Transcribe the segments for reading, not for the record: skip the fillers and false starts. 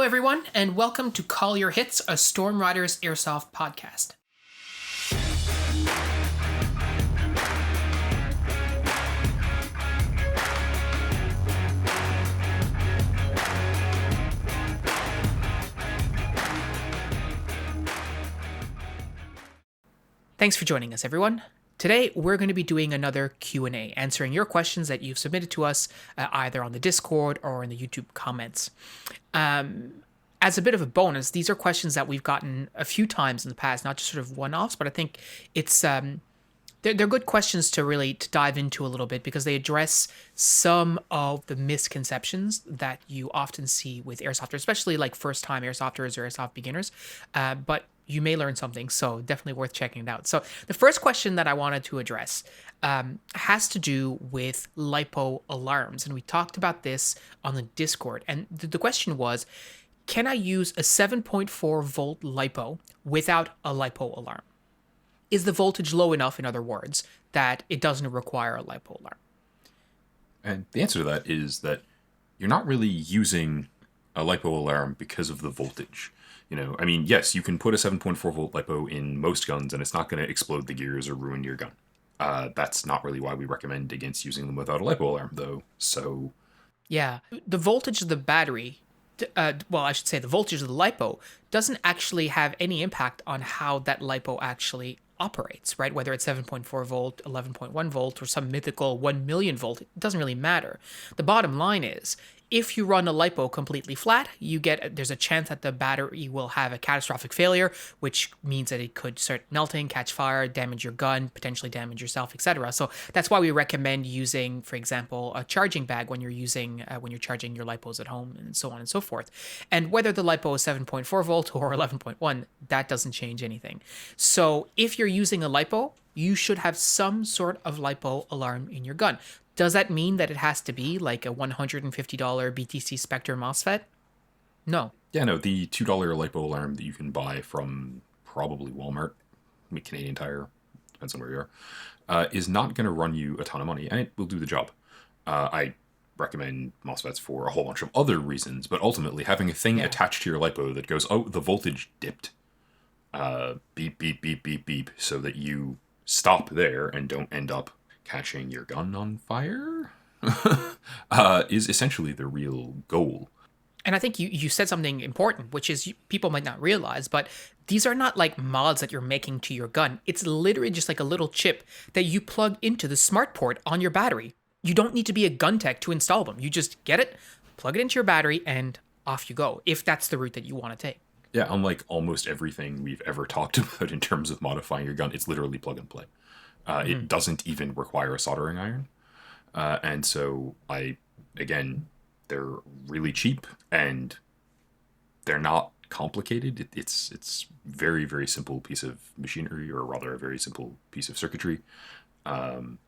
everyone, and welcome to Call Your Hits, a Storm Riders Airsoft podcast. Thanks for joining us, everyone. Today, we're going to be doing another Q&A, answering your questions that you've submitted to us either on the Discord or in the YouTube comments. As a bit of a bonus, these are questions that we've gotten a few times in the past, not just sort of one-offs, but I think it's they're good questions to dive into a little bit because they address some of the misconceptions that you often see with airsofters, especially like first-time airsofters or airsoft beginners. But you may learn something, so definitely worth checking it out. So the first question that I wanted to address has to do with Lipo alarms. And we talked about this on the Discord. And the question was, can I use a 7.4 volt Lipo without a Lipo alarm? Is the voltage low enough, in other words, that it doesn't require a Lipo alarm? And the answer to that is that you're not really using a Lipo alarm because of the voltage. Yes, you can put a 7.4 volt Lipo in most guns and it's not going to explode the gears or ruin your gun. That's not really why we recommend against using them without a Lipo alarm, though. So, yeah, the voltage of the battery, the voltage of the Lipo doesn't actually have any impact on how that Lipo actually operates, right? Whether it's 7.4 volt, 11.1 volt, or some mythical 1 million volt, it doesn't really matter. The bottom line is, if you run a Lipo completely flat, there's a chance that the battery will have a catastrophic failure, which means that it could start melting, catch fire, damage your gun, potentially damage yourself, etc. So that's why we recommend using, for example, a charging bag when you're charging your Lipos at home, and so on and so forth. And whether the Lipo is 7.4 volt or 11.1, that doesn't change anything. So if you're using a Lipo, you should have some sort of Lipo alarm in your gun. Does that mean that it has to be like a $150 BTC Spectre MOSFET? No. Yeah, no, the $2 Lipo alarm that you can buy from probably Walmart, Canadian Tire, depends on where you are, is not going to run you a ton of money, and it will do the job. I recommend MOSFETs for a whole bunch of other reasons, but ultimately having a thing attached to your Lipo that goes, oh, the voltage dipped, beep, beep, beep, beep, beep, so that you stop there and don't end up catching your gun on fire is essentially the real goal. And I think you said something important, which is people might not realize, but these are not like mods that you're making to your gun. It's literally just like a little chip that you plug into the smart port on your battery. You don't need to be a gun tech to install them. You just get it, plug it into your battery, and off you go, if that's the route that you want to take. Yeah, unlike almost everything we've ever talked about in terms of modifying your gun, it's literally plug and play. It doesn't even require a soldering iron. And so they're really cheap and they're not complicated. It's very, very simple piece of machinery, or rather a very simple piece of circuitry. And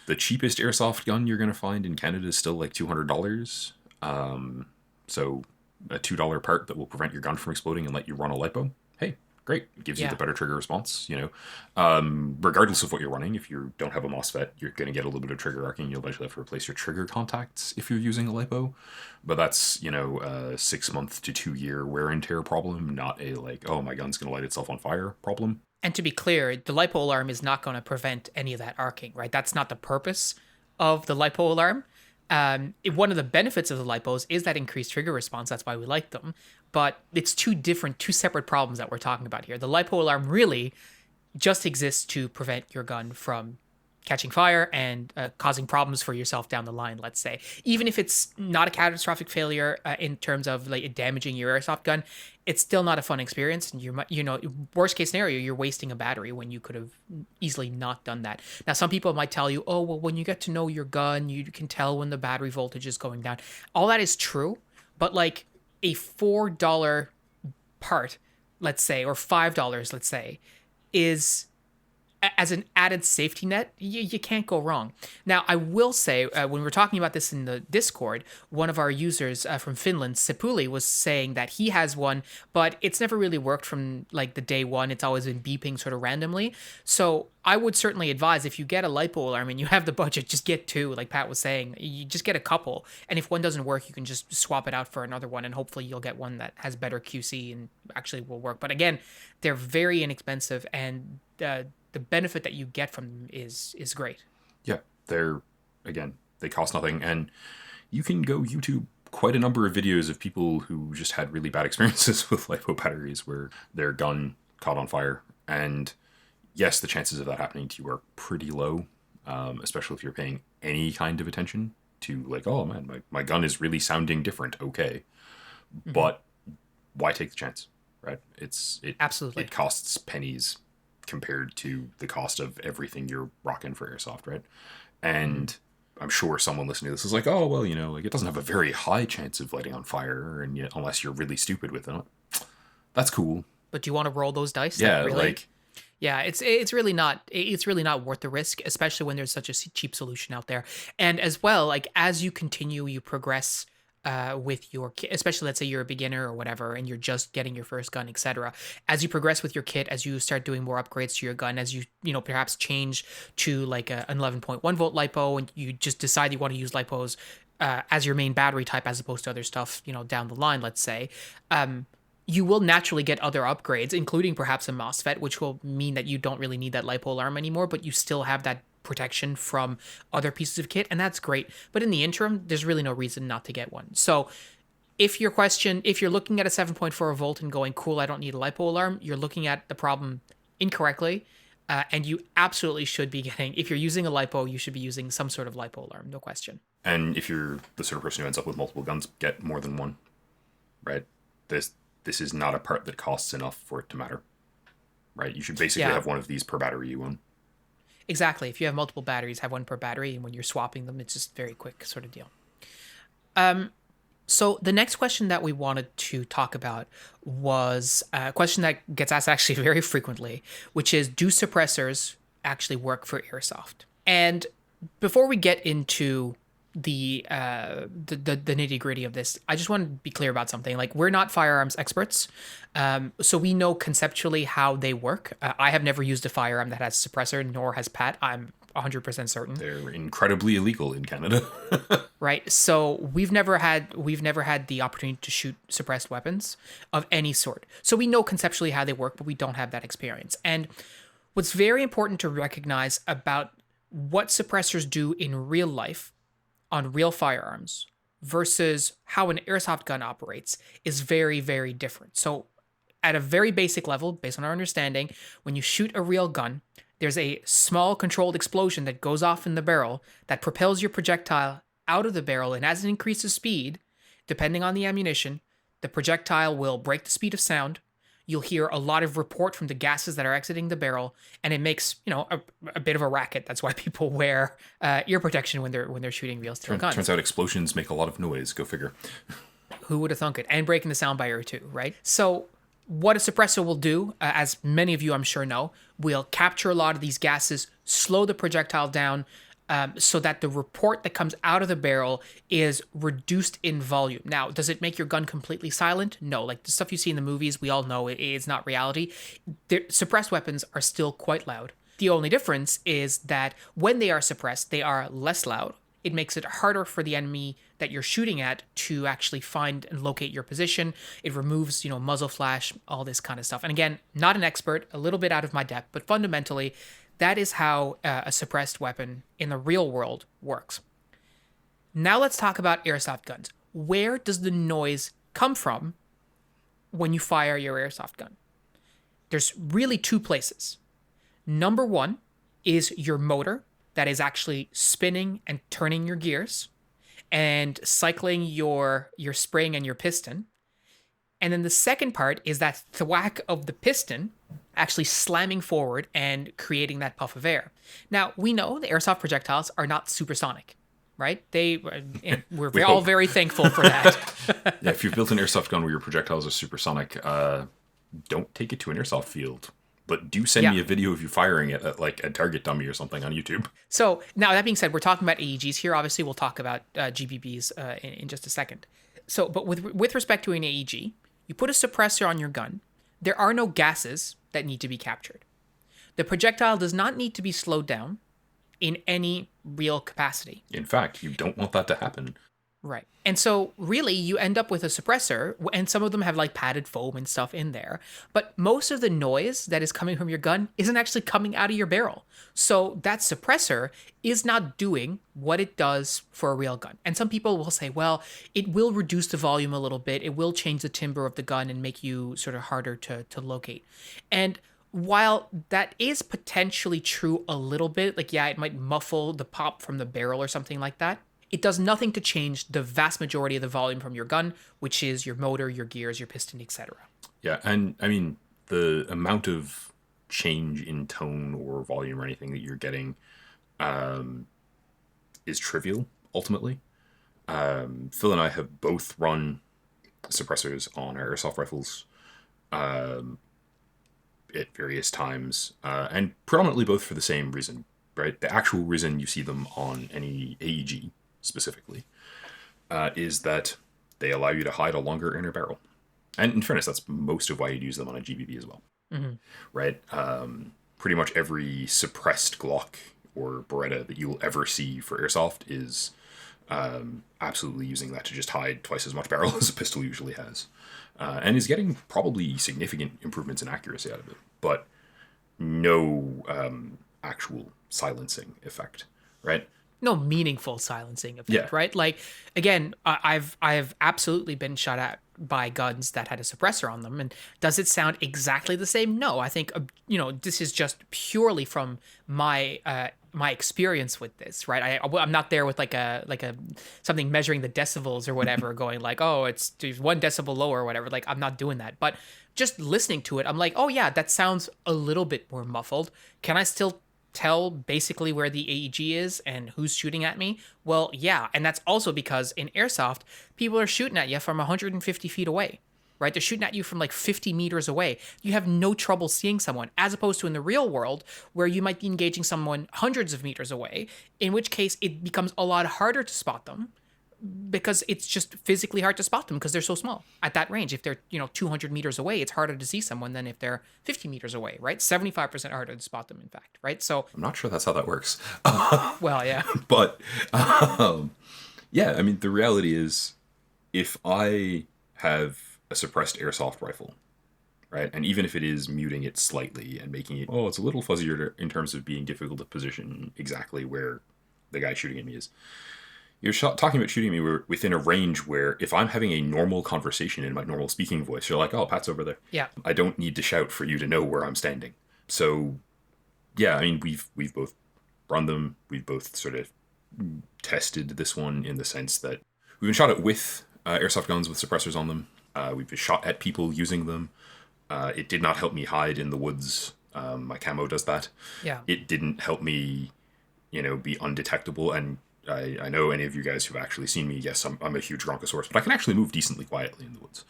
the cheapest airsoft gun you're going to find in Canada is still like $200. So a $2 part that will prevent your gun from exploding and let you run a Lipo. Hey, great. It gives you the better trigger response, regardless of what you're running. If you don't have a MOSFET, you're going to get a little bit of trigger arcing. You'll eventually have to replace your trigger contacts if you're using a Lipo. But that's, a 6 month to 2 year wear and tear problem, not a my gun's going to light itself on fire problem. And to be clear, the Lipo alarm is not going to prevent any of that arcing, right? That's not the purpose of the Lipo alarm. One of the benefits of the Lipos is that increased trigger response. That's why we like them. But it's two separate problems that we're talking about here. The Lipo alarm really just exists to prevent your gun from catching fire and causing problems for yourself down the line, let's say. Even if it's not a catastrophic failure in terms of like damaging your airsoft gun, it's still not a fun experience. And worst case scenario, you're wasting a battery when you could have easily not done that. Now, some people might tell you, oh, well, when you get to know your gun, you can tell when the battery voltage is going down. All that is true, but like a $4 part, let's say, or $5, let's say, is as an added safety net, you can't go wrong. Now, I will say, when we were talking about this in the Discord, one of our users from Finland, Sepuli, was saying that he has one, but it's never really worked from like the day one. It's always been beeping sort of randomly. So I would certainly advise, if you get a Lipo alarm and you have the budget, just get two, like Pat was saying. You just get a couple, and if one doesn't work, you can just swap it out for another one, and hopefully you'll get one that has better QC and actually will work. But again, they're very inexpensive, and the benefit that you get from them is great. Yeah, they're, again, they cost nothing, and you can go YouTube quite a number of videos of people who just had really bad experiences with LiPo batteries where their gun caught on fire. And yes, the chances of that happening to you are pretty low, especially if you're paying any kind of attention to, like, oh man, my gun is really sounding different. Okay. Mm-hmm. But why take the chance, right? Absolutely. It costs pennies compared to the cost of everything you're rocking for Airsoft, right? And I'm sure someone listening to this is like, oh, well, like it doesn't have a very high chance of lighting on fire, and yet, unless you're really stupid with it. That's cool. But do you want to roll those dice? Yeah, really? like... Yeah, it's really not worth the risk, especially when there's such a cheap solution out there. And as well, like as you continue, you progress with your kit, especially let's say you're a beginner or whatever, and you're just getting your first gun, etc. As you progress with your kit, as you start doing more upgrades to your gun, as you perhaps change to like an 11.1 volt lipo, and you just decide you want to use lipos as your main battery type as opposed to other stuff, down the line, let's say, you will naturally get other upgrades, including perhaps a MOSFET, which will mean that you don't really need that lipo alarm anymore, but you still have that protection from other pieces of kit, and that's great. But in the interim, there's really no reason not to get one. So if you're looking at a 7.4 volt and going, cool, I don't need a lipo alarm, you're looking at the problem incorrectly, and you absolutely should be getting, if you're using a lipo, you should be using some sort of lipo alarm, no question. And if you're the sort of person who ends up with multiple guns, get more than one, right? This is not a part that costs enough for it to matter, right? You should basically have one of these per battery you own. Exactly. If you have multiple batteries, have one per battery, and when you're swapping them, it's just very quick sort of deal. So the next question that we wanted to talk about was a question that gets asked actually very frequently, which is, do suppressors actually work for Airsoft? And before we get into the nitty gritty of this, I just want to be clear about something. Like, we're not firearms experts, so we know conceptually how they work. I have never used a firearm that has a suppressor, nor has Pat. I'm 100% certain. They're incredibly illegal in Canada. Right. So we've never had the opportunity to shoot suppressed weapons of any sort. So we know conceptually how they work, but we don't have that experience. And what's very important to recognize about what suppressors do in real life on real firearms versus how an airsoft gun operates is very, very different. So at a very basic level, based on our understanding, when you shoot a real gun, there's a small controlled explosion that goes off in the barrel that propels your projectile out of the barrel, and as it increases speed, depending on the ammunition, the projectile will break the speed of sound. You'll hear a lot of report from the gases that are exiting the barrel, and it makes a bit of a racket. That's why people wear ear protection when they're shooting real steel guns. Turns out explosions make a lot of noise. Go figure. Who would have thunk it? And breaking the sound barrier too, right? So what a suppressor will do, as many of you I'm sure know, will capture a lot of these gases, slow the projectile down, so that the report that comes out of the barrel is reduced in volume. Now, does it make your gun completely silent? No. Like the stuff you see in the movies, we all know it's not reality. Suppressed weapons are still quite loud. The only difference is that when they are suppressed, they are less loud. It makes it harder for the enemy that you're shooting at to actually find and locate your position. It removes, muzzle flash, all this kind of stuff. And again, not an expert, a little bit out of my depth, but fundamentally, that is how a suppressed weapon in the real world works. Now let's talk about airsoft guns. Where does the noise come from when you fire your airsoft gun? There's really two places. Number one is your motor that is actually spinning and turning your gears and cycling your spring and your piston. And then the second part is that thwack of the piston actually slamming forward and creating that puff of air. Now, we know the airsoft projectiles are not supersonic, right? We're all very thankful for that. Yeah, if you've built an airsoft gun where your projectiles are supersonic, don't take it to an airsoft field. but do send Yeah. me a video of you firing it at like a target dummy or something on YouTube. So now that being said, we're talking about AEGs here. Obviously, we'll talk about GBBs in just a second. So, but with respect to an AEG, you put a suppressor on your gun. There are no gases that need to be captured. The projectile does not need to be slowed down in any real capacity. In fact, you don't want that to happen. Right. And so really you end up with a suppressor, and some of them have like padded foam and stuff in there, but most of the noise that is coming from your gun isn't actually coming out of your barrel. So that suppressor is not doing what it does for a real gun. And some people will say, well, it will reduce the volume a little bit. It will change the timbre of the gun and make you sort of harder to locate. And while that is potentially true a little bit, like, yeah, it might muffle the pop from the barrel or something like that, it does nothing to change the vast majority of the volume from your gun, which is your motor, your gears, your piston, etc. Yeah, and I mean, the amount of change in tone or volume or anything that you're getting is trivial, ultimately. Phil and I have both run suppressors on our airsoft rifles at various times, and predominantly both for the same reason, right? The actual reason you see them on any AEG specifically is that they allow you to hide a longer inner barrel. And in fairness, that's most of why you'd use them on a GBB as well, right? Pretty much every suppressed Glock or Beretta that you'll ever see for airsoft is absolutely using that to just hide twice as much barrel as a pistol usually has, and is getting probably significant improvements in accuracy out of it, but no actual silencing effect, right? No meaningful silencing effect, Yeah. right? Like, again, I've absolutely been shot at by guns that had a suppressor on them, and does it sound exactly the same? No, I think this is just purely from my my experience with this, right? I'm not there with like a something measuring the decibels or whatever, going like, oh, it's 1 decibel lower or whatever. Like, I'm not doing that, but just listening to it, I'm like, oh yeah, that sounds a little bit more muffled. Can I still tell basically where the AEG is and who's shooting at me? Well, yeah, and that's also because in airsoft, people are shooting at you from 150 feet away, right? They're shooting at you from like 50 meters away. You have no trouble seeing someone, as opposed to in the real world where you might be engaging someone hundreds of meters away, in which case it becomes a lot harder to spot them because it's just physically hard to spot them because they're so small at that range. If they're 200 meters away, it's harder to see someone than if they're 50 meters away, right? 75% harder to spot them, in fact, right? So I'm not sure that's how that works. well, yeah. But yeah, I mean, the reality is, if I have a suppressed airsoft rifle, right, and even if it is muting it slightly and making it, it's a little fuzzier in terms of being difficult to position exactly where the guy shooting at me is, you're talking about shooting me within a range where if I'm having a normal conversation in my normal speaking voice, you're like, oh, Pat's over there. Yeah. I don't need to shout for you to know where I'm standing. So, yeah, I mean, we've both run them. We've both sort of tested this one in the sense that we've been shot at with airsoft guns with suppressors on them. We've been shot at people using them. It did not help me hide in the woods. My camo does that. Yeah. It didn't help me, be undetectable. And I know any of you guys who've actually seen me, yes, I'm a huge Bronchosaurus, but I can actually move decently quietly in the woods.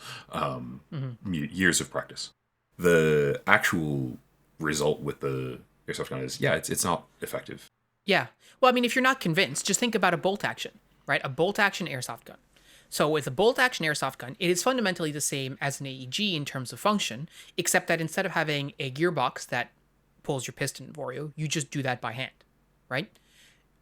Years of practice. The actual result with the airsoft gun is, yeah, it's not effective. Yeah. Well, I mean, if you're not convinced, just think about a bolt action, right? A bolt action airsoft gun. So with a bolt action airsoft gun, it is fundamentally the same as an AEG in terms of function, except that instead of having a gearbox that pulls your piston for you, you just do that by hand, right?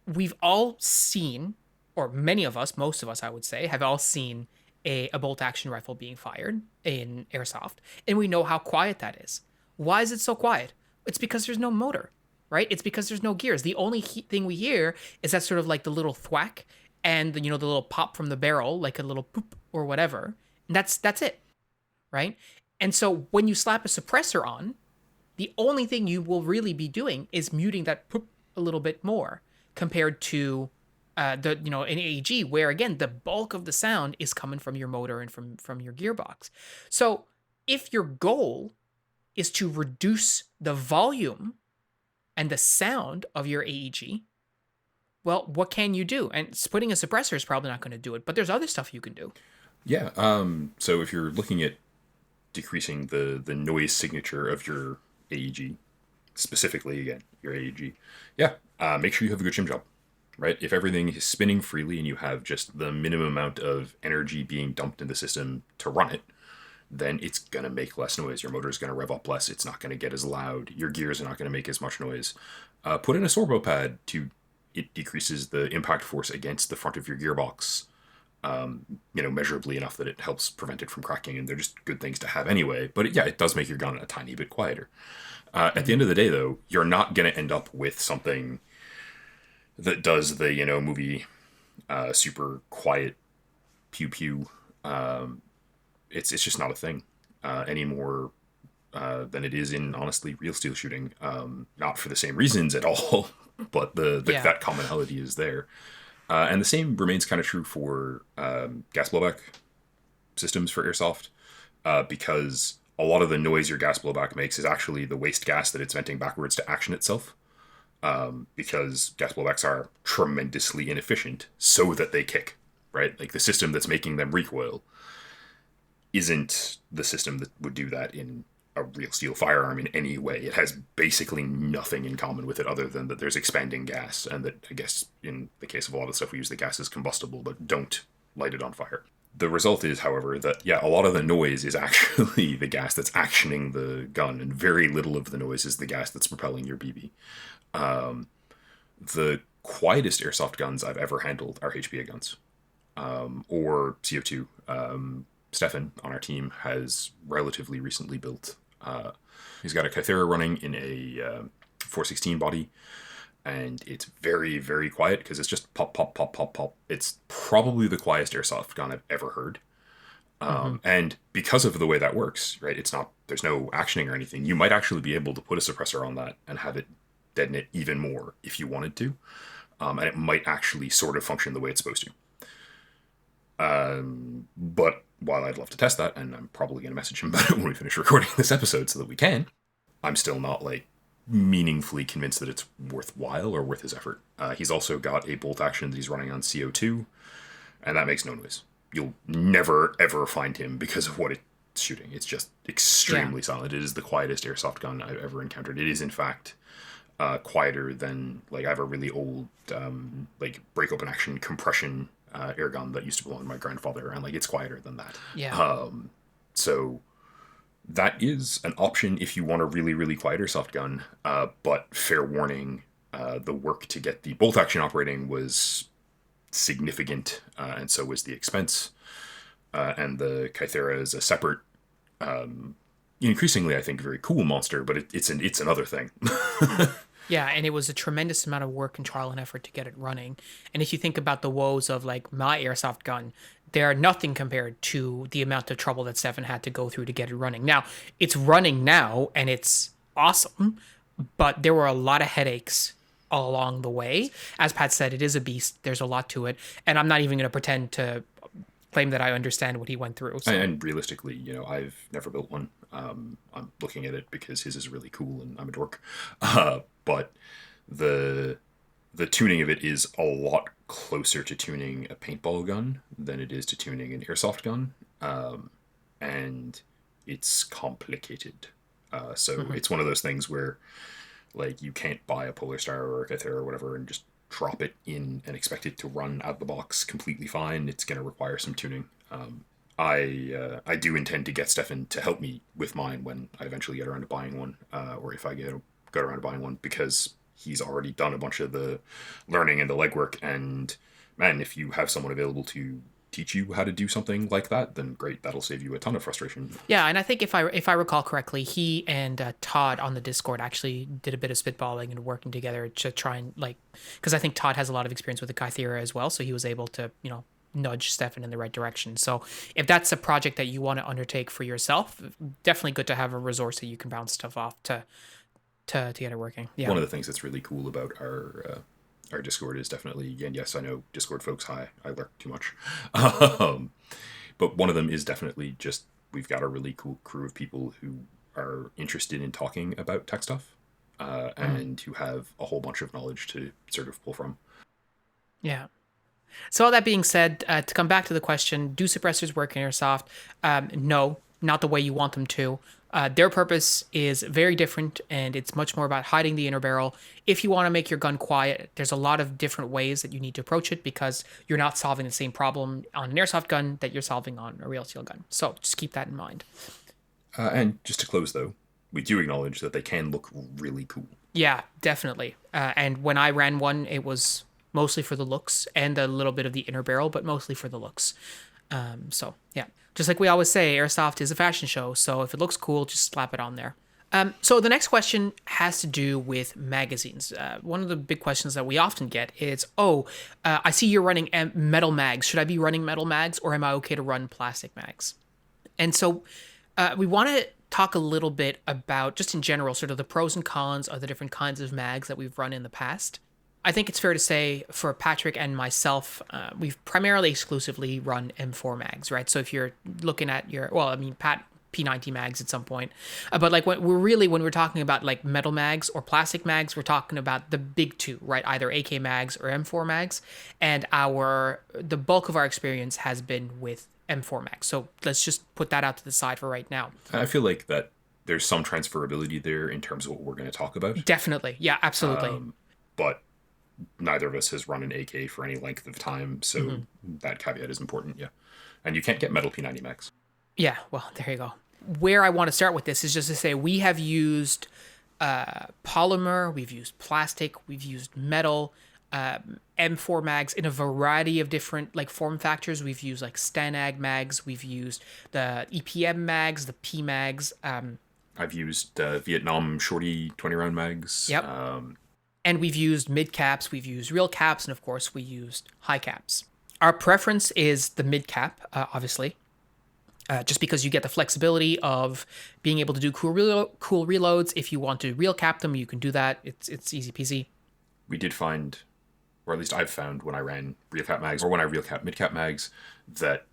We've all seen, or many of us, most of us, I would say, have all seen a bolt action rifle being fired in airsoft, and we know how quiet that is. Why is it so quiet? It's because there's no motor, right? It's because there's no gears. The only thing we hear is that sort of like the little thwack and the little pop from the barrel, like a little poop or whatever. And that's it, right? And so when you slap a suppressor on, the only thing you will really be doing is muting that poop a little bit more compared to an AEG, where again the bulk of the sound is coming from your motor and from your gearbox. So if your goal is to reduce the volume and the sound of your AEG, well, what can you do? And splitting a suppressor is probably not going to do it, but there's other stuff you can do. Yeah. So if you're looking at decreasing the noise signature of your AEG, specifically again your AEG, yeah, make sure you have a good shim job, right? If everything is spinning freely and you have just the minimum amount of energy being dumped in the system to run it, then it's going to make less noise. Your motor's going to rev up less. It's not going to get as loud. Your gears are not going to make as much noise. Put in a servo pad to it decreases the impact force against the front of your gearbox, measurably enough that it helps prevent it from cracking. And they're just good things to have anyway. But it does make your gun a tiny bit quieter. At the end of the day, though, you're not going to end up with something that does the movie super quiet pew pew. It's just not a thing anymore than it is in honestly real steel shooting. Not for the same reasons at all, but that commonality is there. And the same remains kind of true for gas blowback systems for airsoft, because a lot of the noise your gas blowback makes is actually the waste gas that it's venting backwards to action itself. Because gas blowbacks are tremendously inefficient so that they kick, right? Like the system that's making them recoil isn't the system that would do that in a real steel firearm in any way. It has basically nothing in common with it other than that there's expanding gas, and that, I guess, in the case of a lot of stuff we use, the gas is combustible, but don't light it on fire. The result is, however, that, a lot of the noise is actually the gas that's actioning the gun, and very little of the noise is the gas that's propelling your BB. The quietest airsoft guns I've ever handled are HPA guns, or CO2. Stefan on our team has relatively recently built. He's got a Kythera running in a 416 body, and it's very, very quiet because it's just pop, pop, pop, pop, pop. It's probably the quietest airsoft gun I've ever heard. And because of the way that works, right, there's no actioning or anything. You might actually be able to put a suppressor on that and have it detonate even more if you wanted to. And it might actually sort of function the way it's supposed to. But while I'd love to test that, and I'm probably going to message him about it when we finish recording this episode so that we can, I'm still not meaningfully convinced that it's worthwhile or worth his effort. He's also got a bolt action that he's running on CO2, and that makes no noise. You'll never, ever find him because of what it's shooting. It's just extremely silent. It is the quietest airsoft gun I've ever encountered. It is, in fact, quieter than, I have a really old, break open action compression air gun that used to belong to my grandfather, and it's quieter than that. So that is an option if you want a really, really quiet airsoft gun, but fair warning, the work to get the bolt action operating was significant, and so was the expense, and the Kythera is a separate, increasingly I think very cool monster, but it's another thing. Yeah, and it was a tremendous amount of work and trial and effort to get it running. And if you think about the woes of my airsoft gun, they're nothing compared to the amount of trouble that Stefan had to go through to get it running. Now, it's running now, and it's awesome, but there were a lot of headaches along the way. As Pat said, it is a beast. There's a lot to it. And I'm not even going to pretend to claim that I understand what he went through. So. And realistically, I've never built one. I'm looking at it because his is really cool and I'm a dork. But the tuning of it is a lot closer to tuning a paintball gun than it is to tuning an airsoft gun. And it's complicated. So it's one of those things where you can't buy a Polar Star or a Kythera or whatever and just drop it in and expect it to run out the box completely fine. It's going to require some tuning. I do intend to get Stefan to help me with mine when I eventually get around to buying one, or if I get around to buying one, because he's already done a bunch of the learning and the legwork. And man, if you have someone available to teach you how to do something like that, then great, that'll save you a ton of frustration. Yeah, and I think if I recall correctly, he and Todd on the Discord actually did a bit of spitballing and working together to try and because I think Todd has a lot of experience with the Kythera as well, so he was able to nudge Stefan in the right direction. So if that's a project that you want to undertake for yourself, definitely good to have a resource that you can bounce stuff off to get it working. Yeah. One of the things that's really cool about our Discord is definitely, and yes, I know Discord folks, I lurk too much. But one of them is definitely just, we've got a really cool crew of people who are interested in talking about tech stuff, and who have a whole bunch of knowledge to sort of pull from. Yeah. So all that being said, to come back to the question, do suppressors work in airsoft? No, not the way you want them to. Their purpose is very different, and it's much more about hiding the inner barrel. If you want to make your gun quiet, there's a lot of different ways that you need to approach it because you're not solving the same problem on an airsoft gun that you're solving on a real steel gun. So just keep that in mind. And just to close, though, we do acknowledge that they can look really cool. Yeah, definitely. And when I ran one, it was mostly for the looks and a little bit of the inner barrel, but mostly for the looks. So yeah, just like we always say, Airsoft is a fashion show. So if it looks cool, just slap it on there. So the next question has to do with magazines. One of the big questions that we often get is, I see you're running metal mags. Should I be running metal mags or am I okay to run plastic mags? And so we want to talk a little bit about, just in general, sort of the pros and cons of the different kinds of mags that we've run in the past. I think it's fair to say for Patrick and myself, we've primarily exclusively run M4 mags, right? So if you're looking at Pat P90 mags at some point, but like when we're talking about like metal mags or plastic mags, we're talking about the big two, right? Either AK mags or M4 mags, and the bulk of our experience has been with M4 mags. So let's just put that out to the side for right now. I feel like that there's some transferability there in terms of what we're going to talk about. Definitely, yeah, absolutely. But neither of us has run an AK for any length of time, so that caveat is important, yeah. And you can't get metal P90 mags. Yeah, well, there you go. Where I want to start with this is just to say we have used polymer, we've used plastic, we've used metal, M4 mags in a variety of different like form factors. We've used like Stanag mags, we've used the EPM mags, the P mags. I've used Vietnam Shorty 20 round mags. Yep. And we've used mid caps, we've used real caps, and of course we used high caps. Our preference is the mid cap, obviously. Just because you get the flexibility of being able to do cool reloads. If you want to real cap them, you can do that. It's easy peasy. We did find, or at least I've found when I ran real cap mags or when I real cap mid cap mags, that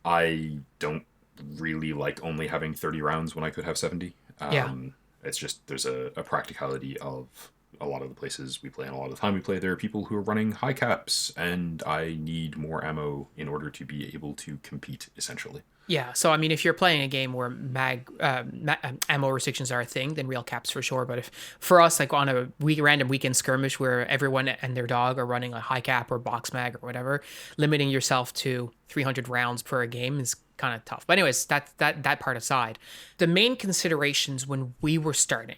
I don't really like only having 30 rounds when I could have 70. Yeah. It's just there's a practicality of a lot of the places we play and a lot of the time we play, there are people who are running high caps, and I need more ammo in order to be able to compete, essentially. Yeah, so I mean, if you're playing a game where ammo restrictions are a thing, then real caps for sure. But if for us, like on a random weekend skirmish where everyone and their dog are running a high cap or box mag or whatever, limiting yourself to 300 rounds per game is kind of tough. But anyways, that part aside, the main considerations when we were starting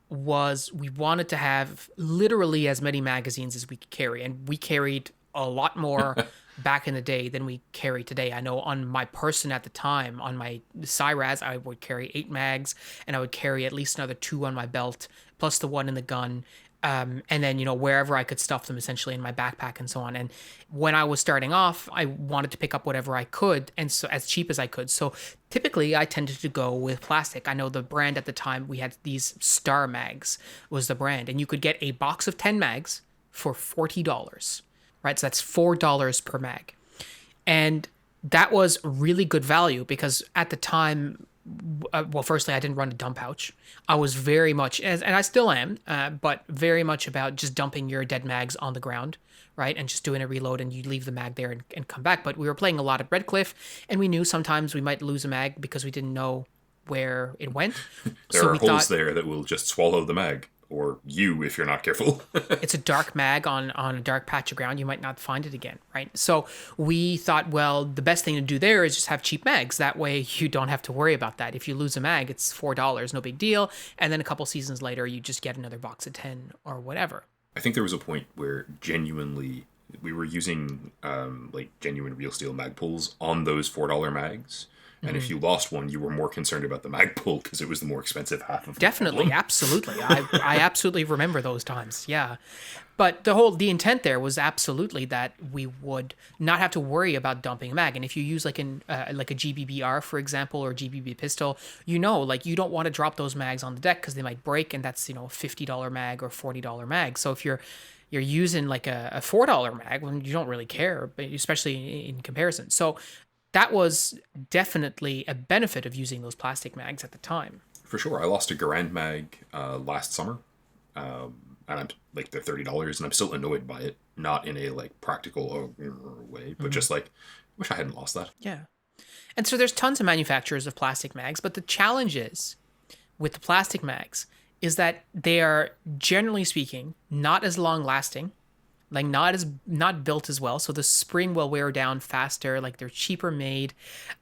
was we wanted to have literally as many magazines as we could carry, and we carried a lot more back in the day than we carry today. I know on my person at the time, on my Cyraz, I would carry 8 mags, and I would carry at least another 2 on my belt, plus the 1 in the gun. And then, wherever I could stuff them essentially in my backpack and so on. And when I was starting off, I wanted to pick up whatever I could, and so as cheap as I could. So typically I tended to go with plastic. I know the brand at the time, we had these Star Mags was the brand, and you could get a box of 10 mags for $40, right? So that's $4 per mag. And that was really good value because at the time, firstly, I didn't run a dump pouch. I was very much, and I still am, but very much about just dumping your dead mags on the ground, right? And just doing a reload, and you leave the mag there and come back. But we were playing a lot at Redcliffe, and we knew sometimes we might lose a mag because we didn't know where it went. There are holes there that will just swallow the mag. Or you, if you're not careful. It's a dark mag on a dark patch of ground. You might not find it again, right? So we thought, well, the best thing to do there is just have cheap mags. That way you don't have to worry about that. If you lose a mag, it's $4, no big deal. And then a couple seasons later, you just get another box of 10 or whatever. I think there was a point where genuinely we were using genuine real steel mag pulls on those $4 mags. And if you lost one, you were more concerned about the mag pull because it was the more expensive half of the Definitely, problem. absolutely. I absolutely remember those times, yeah. But the intent there was absolutely that we would not have to worry about dumping a mag. And if you use like a GBBR, for example, or GBB pistol, you don't want to drop those mags on the deck because they might break, and that's, a $50 mag or $40 mag. So if you're using like a $4 mag, well, you don't really care, but especially in comparison. So that was definitely a benefit of using those plastic mags at the time. For sure. I lost a Garand mag last summer. And I'm like, they're $30, and I'm still annoyed by it. Not in a like practical way, but just like, I wish I hadn't lost that. Yeah. And so there's tons of manufacturers of plastic mags, but the challenge is with the plastic mags is that they are, generally speaking, not as long lasting, like not built as well. So the spring will wear down faster. Like they're cheaper made.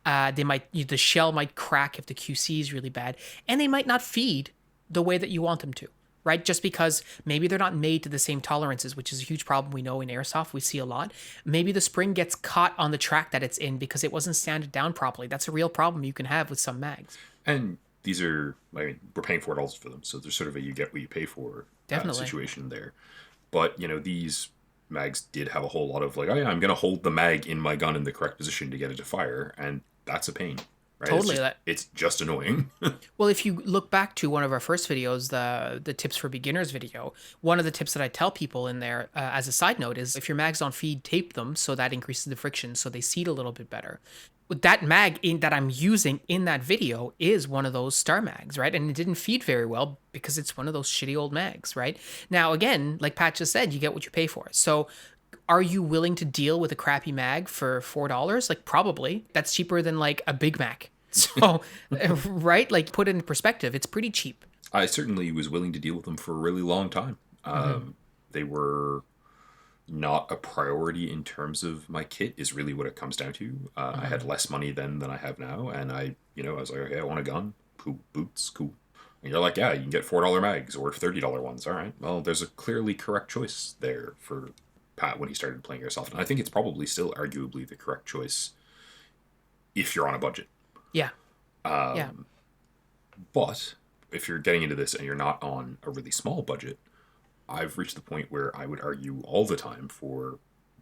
The shell might crack if the QC is really bad, and they might not feed the way that you want them to. Right, just because maybe they're not made to the same tolerances, which is a huge problem we know in airsoft. We see a lot. Maybe the spring gets caught on the track that it's in because it wasn't sanded down properly. That's a real problem you can have with some mags. And these are, I mean, we're paying $4 for them, so there's sort of a you get what you pay for Definitely. situation there. But, these mags did have a whole lot of like, oh yeah, I'm going to hold the mag in my gun in the correct position to get it to fire, and that's a pain. Right? Totally. It's just annoying. Well, if you look back to one of our first videos, the tips for beginners video, one of the tips that I tell people in there as a side note is if your mags don't feed, tape them so that increases the friction so they seat a little bit better. With that mag that I'm using in that video is one of those star mags, right? And it didn't feed very well because it's one of those shitty old mags, right? Now, again, like Pat just said, you get what you pay for. So are you willing to deal with a crappy mag for $4? Like, probably. That's cheaper than like a Big Mac. So, right? Like, put it in perspective, it's pretty cheap. I certainly was willing to deal with them for a really long time. They were not a priority in terms of my kit is really what it comes down to. I had less money then than I have now, and I was like, okay, I want a gun, cool, boots, cool. And you're like, yeah, you can get $4 mags or $30 ones. All right, well, there's a clearly correct choice there for Pat when he started playing Airsoft, and I think it's probably still arguably the correct choice if you're on a budget. Yeah. Yeah. But if you're getting into this and you're not on a really small budget, I've reached the point where I would argue all the time for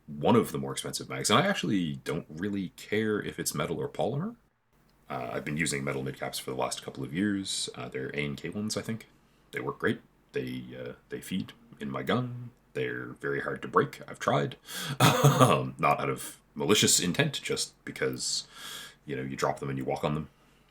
one of the more expensive mags. And I actually don't really care if it's metal or polymer. I've been using metal midcaps for the last couple of years. They're A&K ones, I think. They work great. They feed in my gun. They're very hard to break. I've tried. Not out of malicious intent, just because, you drop them and you walk on them.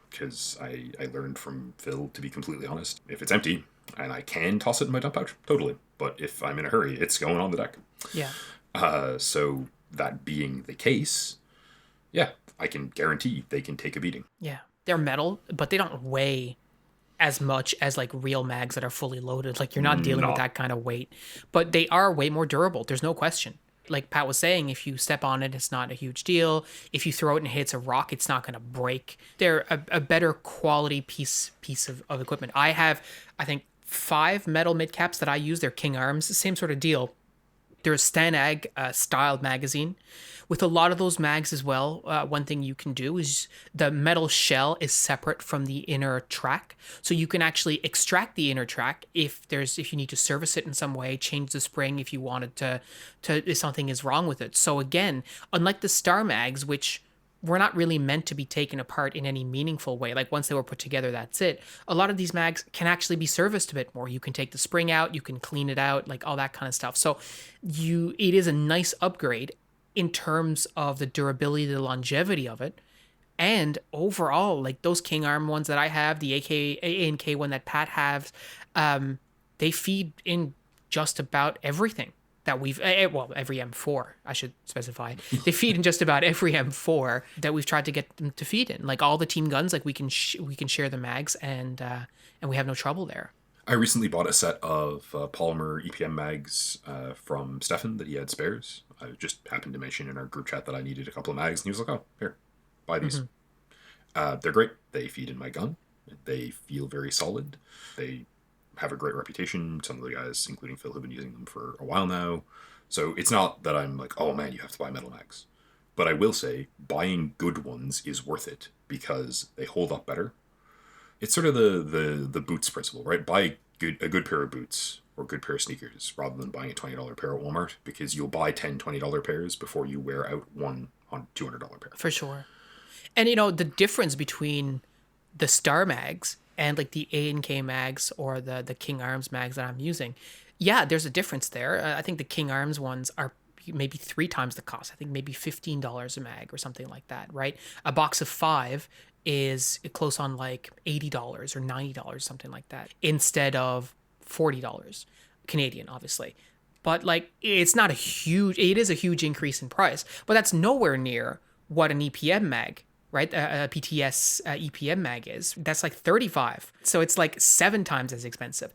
Because I learned from Phil, to be completely honest, if it's empty and I can toss it in my dump pouch, totally. But if I'm in a hurry, it's going on the deck. Yeah. So that being the case, yeah, I can guarantee they can take a beating. Yeah. They're metal, but they don't weigh as much as like real mags that are fully loaded. Like you're not dealing with that kind of weight, but they are way more durable. There's no question. Like Pat was saying, if you step on it, it's not a huge deal. If you throw it and it hits a rock, it's not going to break. They're a better quality piece of equipment. I have, I think, 5 metal midcaps that I use. They're King Arms, same sort of deal. They're a Stanag styled magazine. With a lot of those mags as well, one thing you can do is the metal shell is separate from the inner track. So you can actually extract the inner track if you need to service it in some way, change the spring if you wanted to if something is wrong with it. So again, unlike the Star mags, which were not really meant to be taken apart in any meaningful way. Like once they were put together, that's it. A lot of these mags can actually be serviced a bit more. You can take the spring out, you can clean it out, like all that kind of stuff. So it is a nice upgrade in terms of the durability, the longevity of it. And overall, like those King Arm ones that I have, the A&K one that Pat has, they feed in just about everything that we've, every M4, I should specify. They feed in just about every M4 that we've tried to get them to feed in. Like all the team guns, like we can share the mags and we have no trouble there. I recently bought a set of polymer EPM mags from Stefan that he had spares. I just happened to mention in our group chat that I needed a couple of mags, and he was like, oh, here, buy these. They're great. They feed in my gun. They feel very solid. They have a great reputation. Some of the guys, including Phil, have been using them for a while now. So it's not that I'm like, oh man, you have to buy metal mags. But I will say, buying good ones is worth it because they hold up better. It's sort of the boots principle, right? Buy a good pair of boots or a good pair of sneakers rather than buying a $20 pair at Walmart, because you'll buy $20 pairs before you wear out one $200 pair. For sure. And the difference between the Star mags and like the A&K mags or the King Arms mags that I'm using, yeah, there's a difference there. I think the King Arms ones are maybe 3 times the cost. I think maybe $15 a mag or something like that, right? A box of 5 is close on like $80 or $90, something like that, instead of $40 Canadian, obviously. But like, it is a huge increase in price, but that's nowhere near what an EPM mag, right? A PTS EPM mag is. That's like 35. So it's like 7 times as expensive.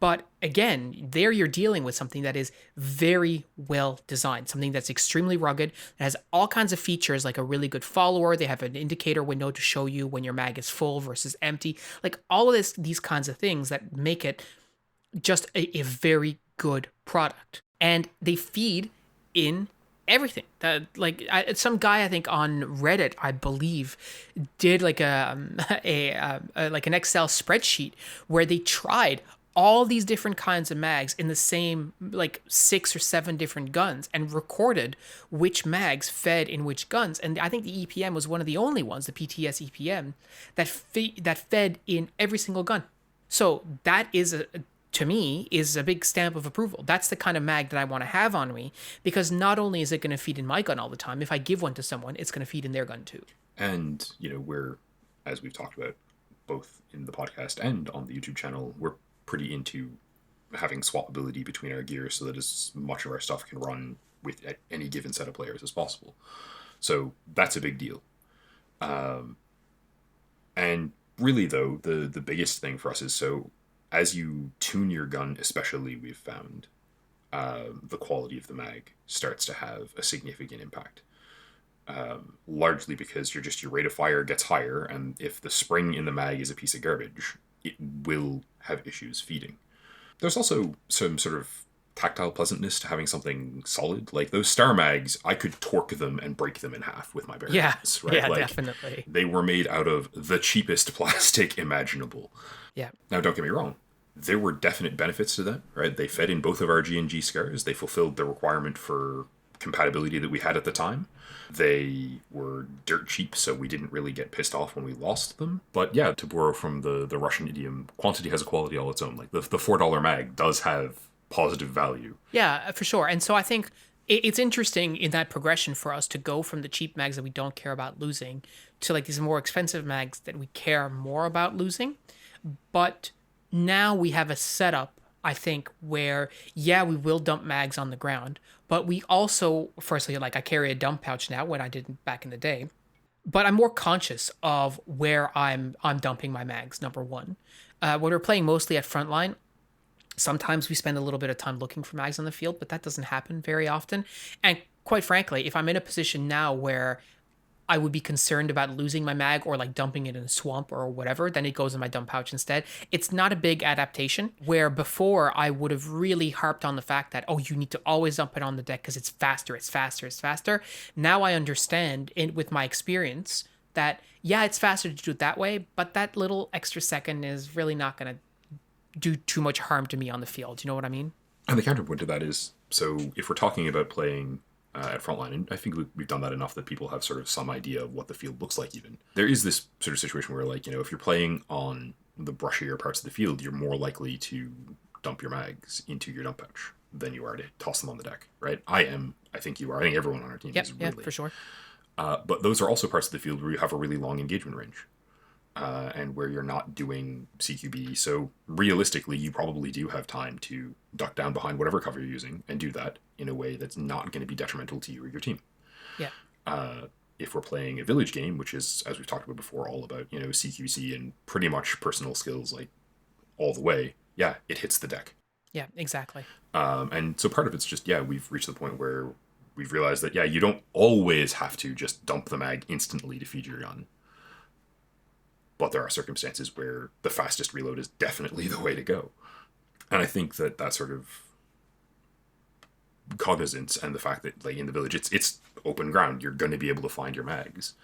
But again, there you're dealing with something that is very well designed, something that's extremely rugged, that has all kinds of features like a really good follower. They have an indicator window to show you when your mag is full versus empty. Like all of these kinds of things that make it just a very good product. And they feed in everything. Some guy I think on Reddit, I believe, did like a like an Excel spreadsheet where they tried all these different kinds of mags in the same like 6 or 7 different guns and recorded which mags fed in which guns. And I think the EPM was one of the only ones, the PTS EPM, that fed in every single gun. So that is to me is a big stamp of approval. That's the kind of mag that I want to have on me, because not only is it going to feed in my gun all the time, if I give one to someone, it's going to feed in their gun too. And, we're, as we've talked about both in the podcast and on the YouTube channel, we're pretty into having swappability between our gear so that as much of our stuff can run with any given set of players as possible. So that's a big deal. And really, though, the biggest thing for us is, so as you tune your gun, especially, we've found the quality of the mag starts to have a significant impact. Largely because your rate of fire gets higher, and if the spring in the mag is a piece of garbage, it will have issues feeding. There's also some sort of tactile pleasantness to having something solid. Like those Star mags, I could torque them and break them in half with my bare hands, right? Yeah, like, definitely. they were made out of the cheapest plastic imaginable. Yeah. Now, don't get me wrong. There were definite benefits to that, right? They fed in both of our G&G scars. They fulfilled the requirement for compatibility that we had at the time. They were dirt cheap, so we didn't really get pissed off when we lost them. But yeah, to borrow from the Russian idiom, quantity has a quality all its own. Like the $4 mag does have positive value. Yeah, for sure. And so I think it's interesting in that progression for us to go from the cheap mags that we don't care about losing to like these more expensive mags that we care more about losing. But now we have a setup, I think, where, yeah, we will dump mags on the ground, but we also, firstly, like I carry a dump pouch now when I didn't back in the day, but I'm more conscious of where I'm dumping my mags, number one. When we're playing mostly at frontline, sometimes we spend a little bit of time looking for mags on the field, but that doesn't happen very often. And quite frankly, if I'm in a position now where I would be concerned about losing my mag or like dumping it in a swamp or whatever, then it goes in my dump pouch instead. It's not a big adaptation, where before I would have really harped on the fact that, oh, you need to always dump it on the deck because it's faster, it's faster, it's faster. Now I understand with my experience that, yeah, it's faster to do it that way, but that little extra second is really not going to do too much harm to me on the field. You know what I mean? And the counterpoint to that is, so if we're talking about playing at frontline, and I think we've done that enough that people have sort of some idea of what the field looks like even. There is this sort of situation where, like, if you're playing on the brushier parts of the field, you're more likely to dump your mags into your dump pouch than you are to toss them on the deck, right? I think you are. I think everyone on our team is really. Yeah, for sure. But those are also parts of the field where you have a really long engagement range. And where you're not doing CQB. So realistically, you probably do have time to duck down behind whatever cover you're using and do that in a way that's not going to be detrimental to you or your team. Yeah. If we're playing a village game, which is, as we've talked about before, all about, CQC and pretty much personal skills, like all the way, yeah, it hits the deck. Yeah, exactly. And so part of it's just, yeah, we've reached the point where we've realized that, yeah, you don't always have to just dump the mag instantly to feed your gun. But there are circumstances where the fastest reload is definitely the way to go. And I think that sort of cognizance and the fact that, like, in the village, it's open ground, you're going to be able to find your mags,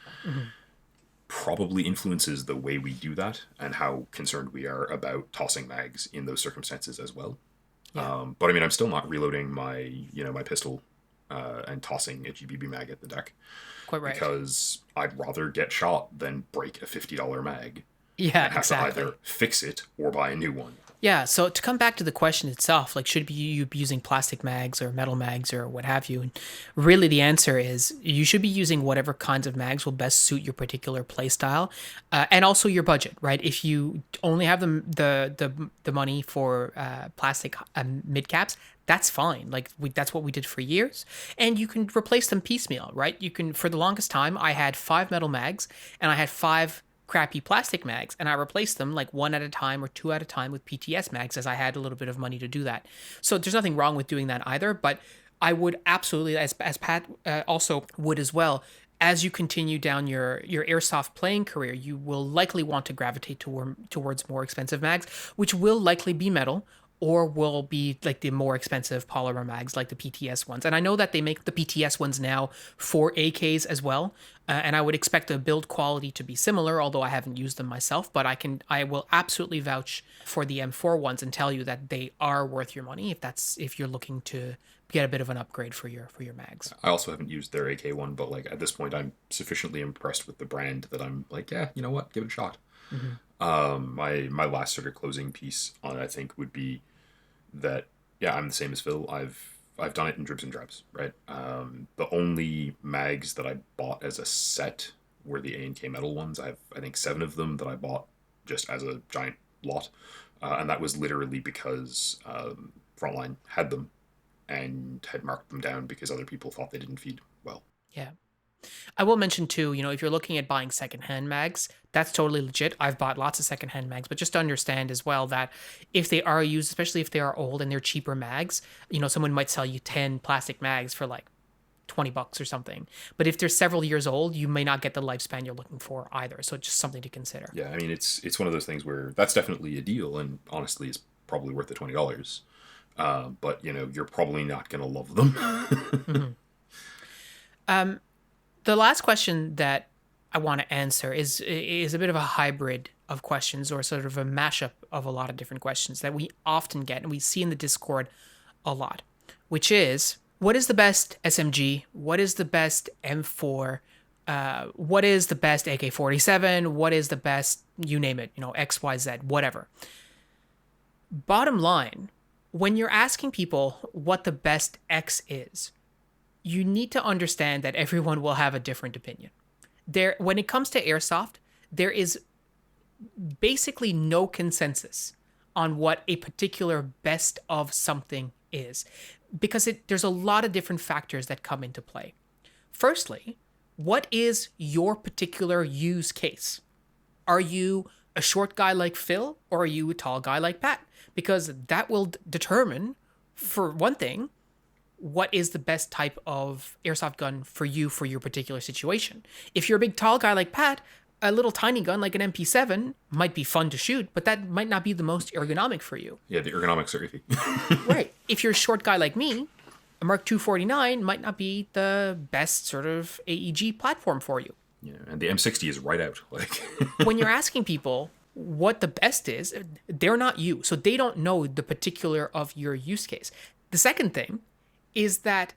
probably influences the way we do that and how concerned we are about tossing mags in those circumstances as well. Yeah. But I mean, I'm still not reloading my pistol and tossing a GBB mag at the deck. Quite right. Because I'd rather get shot than break a $50 mag. Yeah, and have exactly. to either fix it or buy a new one. Yeah, so to come back to the question itself, like, should you be using plastic mags or metal mags or what have you? And really the answer is you should be using whatever kinds of mags will best suit your particular play style, and also your budget, right? If you only have the money for plastic mid caps, that's fine. Like that's what we did for years, and you can replace them piecemeal, right? You can. For the longest time, I had 5 metal mags, and I had 5 crappy plastic mags, and I replaced them like one at a time or two at a time with PTS mags, as I had a little bit of money to do that. So there's nothing wrong with doing that either, but I would absolutely, as Pat also would as well. As you continue down your airsoft playing career, you will likely want to gravitate towards more expensive mags, which will likely be metal, or will be like the more expensive polymer mags like the PTS ones. And I know that they make the PTS ones now for AKs as well, and I would expect the build quality to be similar, although I haven't used them myself. But I will absolutely vouch for the M4 ones and tell you that they are worth your money if you're looking to get a bit of an upgrade for your mags. I also haven't used their AK one, but like at this point, I'm sufficiently impressed with the brand that I'm like, yeah, you know what, give it a shot. Mm-hmm. My last sort of closing piece on it, I think, would be that yeah, I'm the same as Phil. I've done it in dribs and drabs, right? The only mags that I bought as a set were the A&K metal ones. I think 7 of them that I bought just as a giant lot, and that was literally because Frontline had them and had marked them down because other people thought they didn't feed well. Yeah. I will mention too, if you're looking at buying secondhand mags, that's totally legit. I've bought lots of secondhand mags, but just to understand as well that if they are used, especially if they are old and they're cheaper mags, someone might sell you 10 plastic mags for like $20 or something. But if they're several years old, you may not get the lifespan you're looking for either. So just something to consider. Yeah, I mean it's one of those things where that's definitely a deal, and honestly, it's probably worth the $20. But you're probably not gonna love them. Mm-hmm. The last question that I want to answer is a bit of a hybrid of questions, or sort of a mashup of a lot of different questions that we often get and we see in the Discord a lot, which is, what is the best SMG? What is the best M4? What is the best AK-47? What is the best, you name it, XYZ, whatever. Bottom line, when you're asking people what the best X is, you need to understand that everyone will have a different opinion. When it comes to airsoft, there is basically no consensus on what a particular best of something is, because there's a lot of different factors that come into play. Firstly, what is your particular use case? Are you a short guy like Phil, or are you a tall guy like Pat? Because that will determine, for one thing, what is the best type of airsoft gun for you for your particular situation. If you're a big tall guy like Pat, a little tiny gun like an MP7 might be fun to shoot, but that might not be the most ergonomic for you. Yeah, the ergonomics are iffy. Right. If you're a short guy like me, a Mark 249 might not be the best sort of AEG platform for you. Yeah, and the M60 is right out. Like when you're asking people what the best is, they're not you, so they don't know the particular of your use case. The second thing is that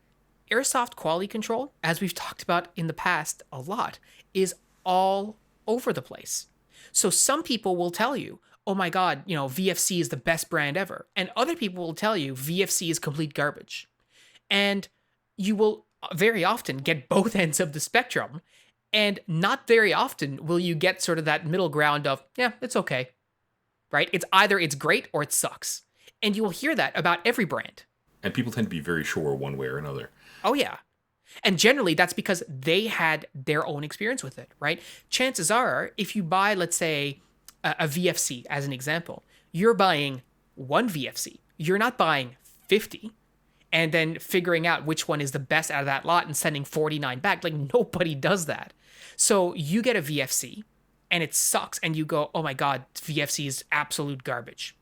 airsoft quality control, as we've talked about in the past a lot, is all over the place. So some people will tell you, oh my God, VFC is the best brand ever. And other people will tell you VFC is complete garbage. And you will very often get both ends of the spectrum. And not very often will you get sort of that middle ground of, yeah, it's okay, right? It's either it's great or it sucks. And you will hear that about every brand. And people tend to be very sure one way or another. Oh, yeah. And generally, that's because they had their own experience with it, right? Chances are, if you buy, let's say, a VFC as an example, you're buying one VFC. You're not buying 50 and then figuring out which one is the best out of that lot and sending 49 back. Like, nobody does that. So you get a VFC and it sucks and you go, oh my God, VFC is absolute garbage.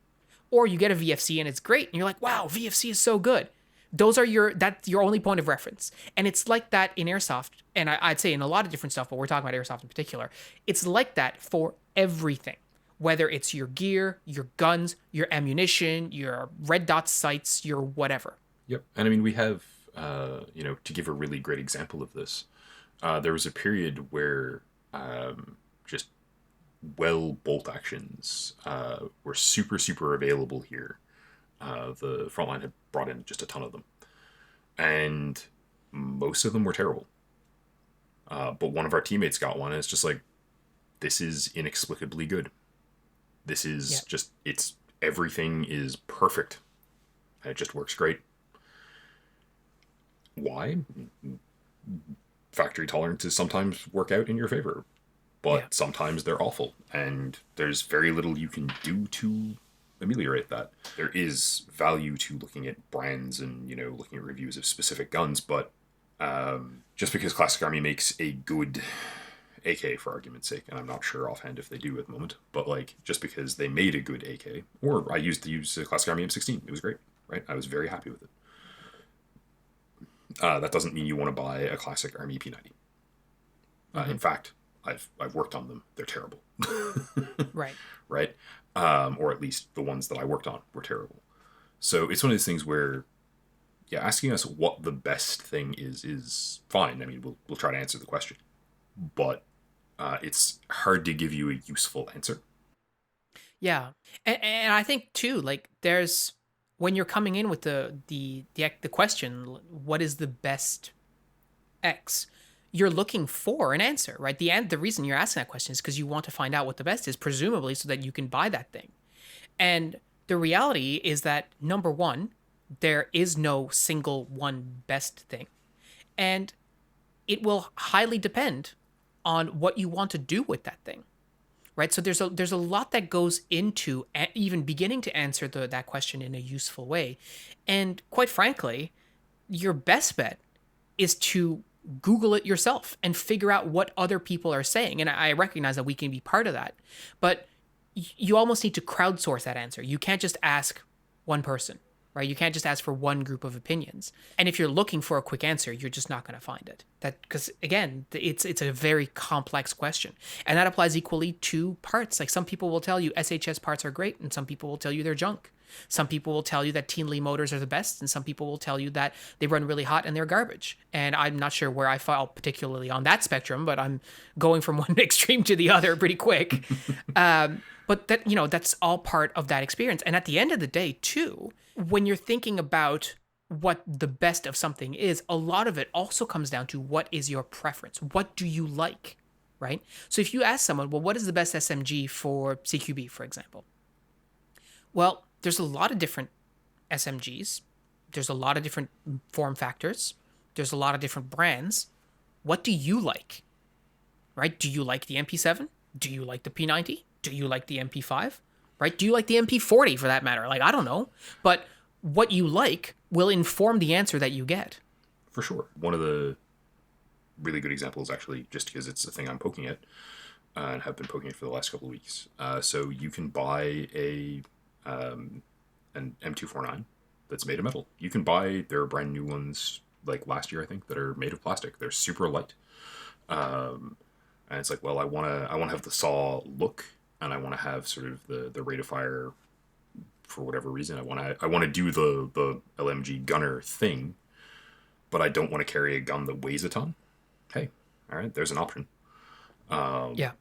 Or you get a VFC and it's great and you're like, wow, VFC is so good. That's your only point of reference. And it's like that in airsoft, and I'd say in a lot of different stuff, but we're talking about airsoft in particular. It's like that for everything, whether it's your gear, your guns, your ammunition, your red dot sights, your whatever. Yep. And I mean, we have, to give a really great example of this, there was a period where just bolt actions were super, super available here. The Frontline had brought in just a ton of them. And most of them were terrible. But one of our teammates got one, and it's just like, this is inexplicably good. This is just, everything is perfect. And it just works great. Why? Factory tolerances sometimes work out in your favor, Yeah. but sometimes they're awful, and there's very little you can do to ameliorate that. There is value to looking at brands and looking at reviews of specific guns, but just because Classic Army makes a good AK for argument's sake, and I'm not sure offhand if they do at the moment, but like just because they made a good AK, or I used to use the Classic Army M16, it was great, right? I was very happy with it. That doesn't mean you want to buy a Classic Army P90. Mm-hmm. In fact, I've worked on them. They're terrible. Right. Right? Or at least the ones that I worked on were terrible. So it's one of those things where, yeah, asking us what the best thing is fine. I mean, we'll try to answer the question, but it's hard to give you a useful answer. Yeah, and I think too, like there's when you're coming in with the question, what is the best X? You're looking for an answer, right? The reason you're asking that question is because you want to find out what the best is, presumably, so that you can buy that thing. And the reality is that number one, there is no single one best thing, and it will highly depend on what you want to do with that thing, right? So there's a lot that goes into even beginning to answer that question in a useful way, and quite frankly, your best bet is to Google it yourself and figure out what other people are saying. And I recognize that we can be part of that, but you almost need to crowdsource that answer. You can't just ask one person, right? You can't just ask for one group of opinions. And if you're looking for a quick answer, you're just not going to find it. That because again, it's a very complex question, and that applies equally to parts. Like some people will tell you SHS parts are great, and some people will tell you they're junk. Some people will tell you that Teen Lee motors are the best, and some people will tell you that they run really hot and they're garbage. And I'm not sure where I fall particularly on that spectrum, but I'm going from one extreme to the other pretty quick. But that's all part of that experience. And at the end of the day, too, when you're thinking about what the best of something is, a lot of it also comes down to what is your preference? What do you like, right? So if you ask someone, well, what is the best SMG for CQB, for example? Well, there's a lot of different SMGs. There's a lot of different form factors. There's a lot of different brands. What do you like, right? Do you like the MP7? Do you like the P90? Do you like the MP5? Right? Do you like the MP40 for that matter? Like, I don't know. But what you like will inform the answer that you get. For sure. One of the really good examples, actually, just because it's the thing I'm poking at and have been poking at for the last couple of weeks. So you can buy an M249 that's made of metal. You can buy, there are brand new ones like last year, I think, that are made of plastic. They're super light. And it's like, well, I want to have the saw look, and I want to have sort of the rate of fire for whatever reason. I want to do the LMG gunner thing, but I don't want to carry a gun that weighs a ton. Hey, all right, there's an option. Yeah.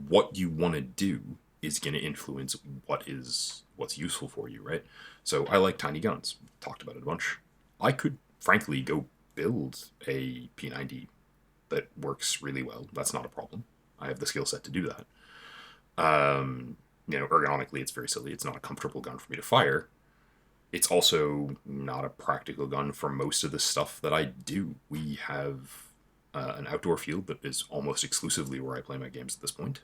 What you want to do is going to influence what's useful for you, right? So I like tiny guns. Talked about it a bunch. I could frankly go build a P90 that works really well. That's not a problem. I have the skill set to do that. Ergonomically, it's very silly. It's not a comfortable gun for me to fire. It's also not a practical gun for most of the stuff that I do. We have an outdoor field that is almost exclusively where I play my games at this point.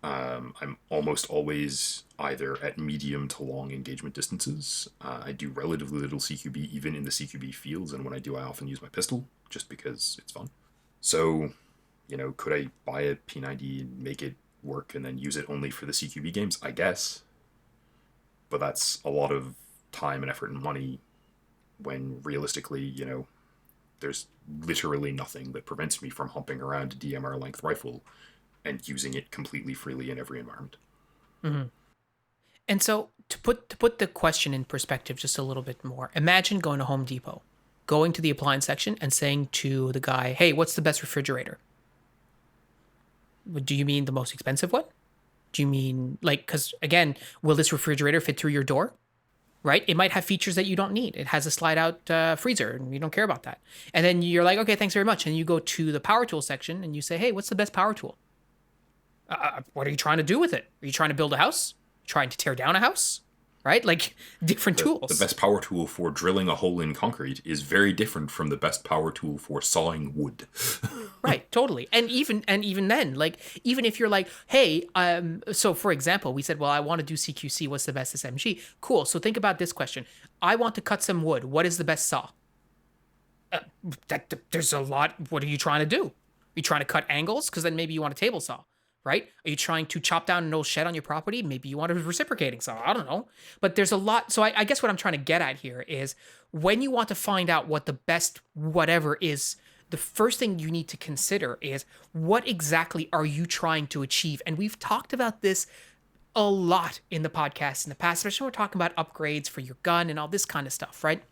I'm almost always either at medium to long engagement distances. I do relatively little CQB, even in the CQB fields, and when I do, I often use my pistol, just because it's fun. So, could I buy a P90 and make it work and then use it only for the CQB games? I guess. But that's a lot of time and effort and money when realistically, there's literally nothing that prevents me from humping around a DMR length rifle and using it completely freely in every environment. Mm-hmm. And so to put the question in perspective just a little bit more, imagine going to Home Depot, going to the appliance section and saying to the guy, hey, what's the best refrigerator? Do you mean the most expensive one? Do you mean because again, will this refrigerator fit through your door? Right? It might have features that you don't need. It has a slide out freezer and you don't care about that. And then you're like, okay, thanks very much. And you go to the power tool section and you say, hey, what's the best power tool? What are you trying to do with it? Are you trying to build a house? Trying to tear down a house? right? Like different The tools. best power tool for drilling a hole in concrete is very different from the best power tool for sawing wood. Right, totally. And even then, like even if you're like, hey, so for example, we said, well, I want to do CQC, what's the best SMG? Cool. So think about this question. I want to cut some wood. What is the best saw? There's a lot. What are you trying to do? Are you trying to cut angles? Because then maybe you want a table saw, right? Are you trying to chop down an old shed on your property? Maybe you want a reciprocating saw. I don't know. But there's a lot. So I guess what I'm trying to get at here is when you want to find out what the best whatever is, the first thing you need to consider is what exactly are you trying to achieve? And we've talked about this a lot in the podcast in the past, especially when we're talking about upgrades for your gun and all this kind of stuff, right?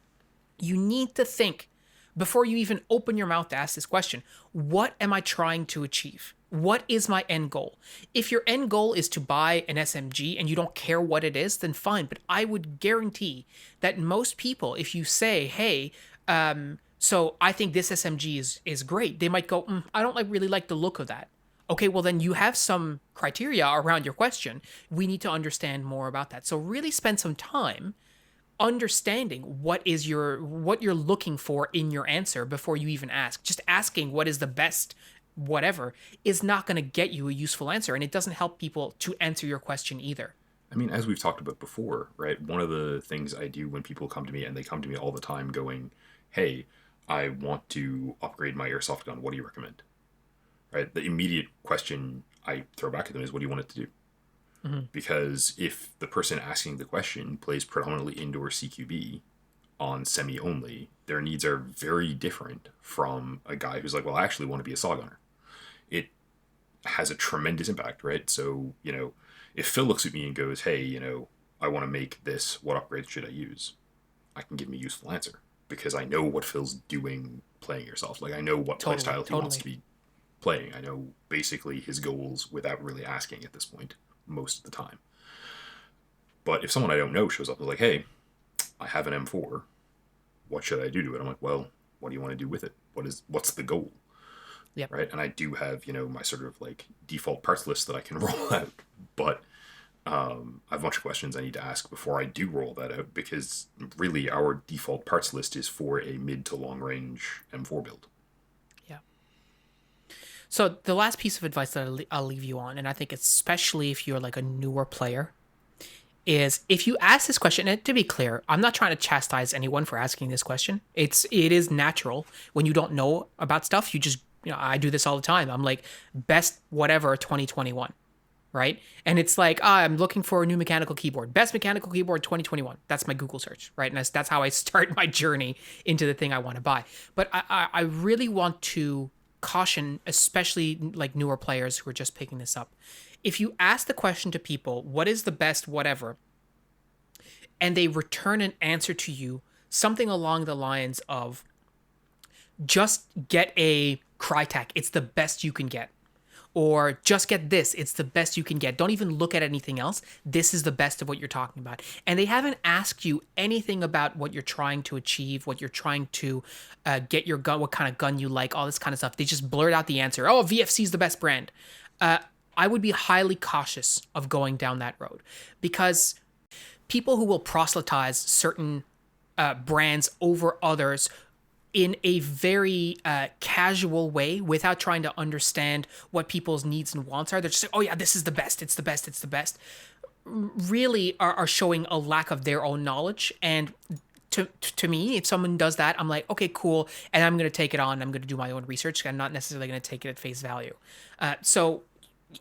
You need to think before you even open your mouth to ask this question, what am I trying to achieve? What is my end goal? If your end goal is to buy an SMG and you don't care what it is, then fine. But I would guarantee that most people, if you say, hey, so I think this SMG is great, they might go, I don't really like the look of that. Okay, well then you have some criteria around your question. We need to understand more about that. So really spend some time understanding what you're looking for in your answer before you even ask. Just asking what is the best whatever is not going to get you a useful answer, and it doesn't help people to answer your question either. I mean, as we've talked about before, right? One of the things I do when people come to me, and they come to me all the time going, hey, I want to upgrade my airsoft gun. What do you recommend? Right? The immediate question I throw back at them is, what do you want it to do? Because if the person asking the question plays predominantly indoor CQB on semi only, their needs are very different from a guy who's like, well, I actually want to be a saw gunner. It has a tremendous impact, right? So, if Phil looks at me and goes, hey, I want to make this, what upgrades should I use? I can give him a useful answer because I know what Phil's doing playing Airsoft. Like, I know what Totally, playstyle he wants totally. to be playing. I know basically his goals without really asking at this point most of the time. But if someone I don't know shows up and is like, hey, I have an M4, what should I do to it? I'm like, well, what do you want to do with it? What's the goal? Yep. Right? And I do have, my sort of like default parts list that I can roll out. But I have a bunch of questions I need to ask before I do roll that out because really our default parts list is for a mid to long range M4 build. Yeah. So the last piece of advice that I'll leave you on, and I think especially if you're like a newer player, is if you ask this question, and to be clear, I'm not trying to chastise anyone for asking this question. It is natural when you don't know about stuff. You just, I do this all the time. I'm like, best whatever 2021, right? And it's like, I'm looking for a new mechanical keyboard. Best mechanical keyboard 2021. That's my Google search, right? And that's how I start my journey into the thing I want to buy. But I really want to caution, especially like newer players who are just picking this up. If you ask the question to people, what is the best whatever, and they return an answer to you, something along the lines of, just get a Crytek, it's the best you can get. Or just get this, it's the best you can get. Don't even look at anything else. This is the best of what you're talking about. And they haven't asked you anything about what you're trying to achieve, what you're trying to get your gun, what kind of gun you like, all this kind of stuff. They just blurt out the answer. Oh, VFC is the best brand. I would be highly cautious of going down that road because people who will proselytize certain brands over others in a very casual way without trying to understand what people's needs and wants are. They're just like, oh yeah, this is the best. It's the best. It's the best. Really are showing a lack of their own knowledge. And to me, if someone does that, I'm like, okay, cool. And I'm going to take it on. I'm going to do my own research. I'm not necessarily going to take it at face value. So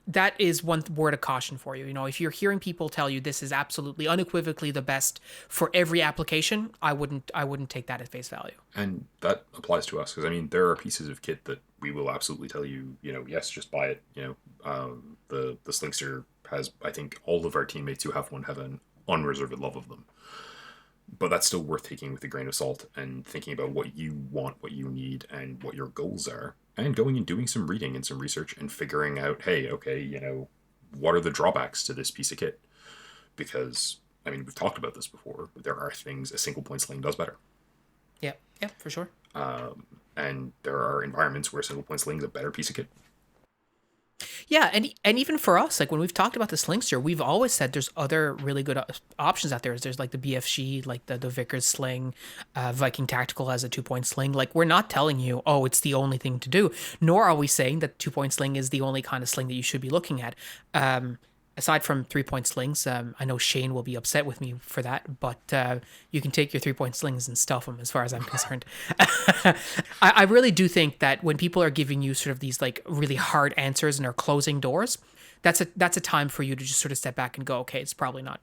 that is one word of caution for you. If you're hearing people tell you this is absolutely unequivocally the best for every application, I wouldn't take that at face value. And that applies to us because, I mean, there are pieces of kit that we will absolutely tell you, yes, just buy it. The Slingster has, I think, all of our teammates who have one have an unreserved love of them. But that's still worth taking with a grain of salt and thinking about what you want, what you need, and what your goals are. And going and doing some reading and some research and figuring out, hey, okay, what are the drawbacks to this piece of kit? Because, I mean, we've talked about this before, but there are things a single point sling does better. Yeah, for sure. And there are environments where single point sling is a better piece of kit. Yeah, and even for us, like when we've talked about the slingster, we've always said there's other really good options out there. There's like the BFG, like the Vickers sling, Viking Tactical has a 2 point sling. Like we're not telling you, oh, it's the only thing to do. Nor are we saying that 2 point sling is the only kind of sling that you should be looking at. Aside from 3 point slings, I know Shane will be upset with me for that, but you can take your 3 point slings and stuff them as far as I'm concerned. I really do think that when people are giving you sort of these like really hard answers and are closing doors, that's a time for you to just sort of step back and go, okay, that's probably not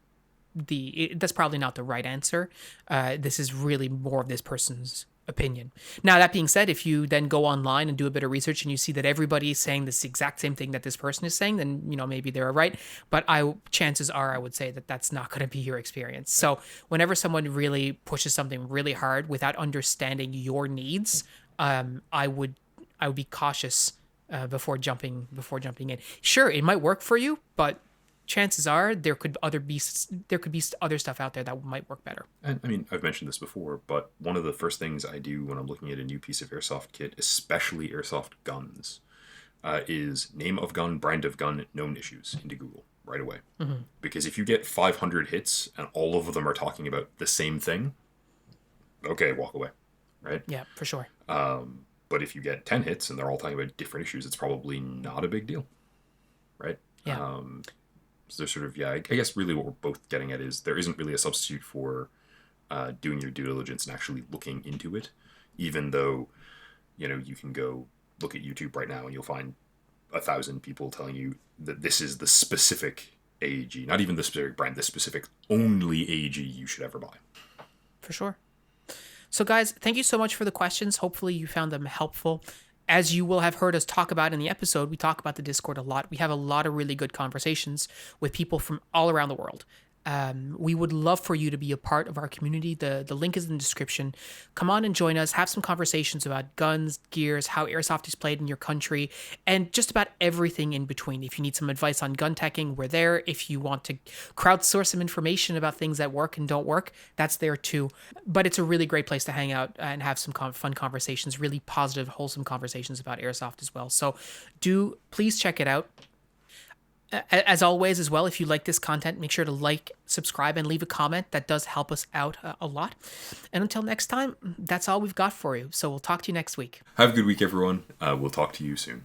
the right answer. This is really more of this person's opinion. Now, that being said, if you then go online and do a bit of research and you see that everybody is saying this exact same thing that this person is saying, then maybe they're right. But chances are, I would say that that's not going to be your experience. So whenever someone really pushes something really hard without understanding your needs, I would be cautious before jumping in. Sure, it might work for you, but chances are there could be other stuff out there that might work better. And I mean, I've mentioned this before, but one of the first things I do when I'm looking at a new piece of airsoft kit, especially airsoft guns, is name of gun, brand of gun, known issues into Google right away. Mm-hmm. Because if you get 500 hits and all of them are talking about the same thing, okay, walk away, right? Yeah, for sure. But if you get 10 hits and they're all talking about different issues, it's probably not a big deal, right? Yeah. So there's sort of, yeah, I guess really what we're both getting at is there isn't really a substitute for doing your due diligence and actually looking into it, even though, you can go look at YouTube right now and you'll find 1,000 people telling you that this is the specific AEG, not even the specific brand, the specific only AEG you should ever buy. For sure. So, guys, thank you so much for the questions. Hopefully, you found them helpful. As you will have heard us talk about in the episode, we talk about the Discord a lot. We have a lot of really good conversations with people from all around the world. We would love for you to be a part of our community. The link is in the description. Come on and join us. Have some conversations about guns, gears, how airsoft is played in your country, and just about everything in between. If you need some advice on gun teching, we're there. If you want to crowdsource some information about things that work and don't work, that's there too. But it's a really great place to hang out and have some fun conversations, really positive, wholesome conversations about airsoft as well. So do please check it out. As always, as well, if you like this content, make sure to like, subscribe, and leave a comment. That does help us out a lot. And until next time, that's all we've got for you. So we'll talk to you next week. Have a good week, everyone. We'll talk to you soon.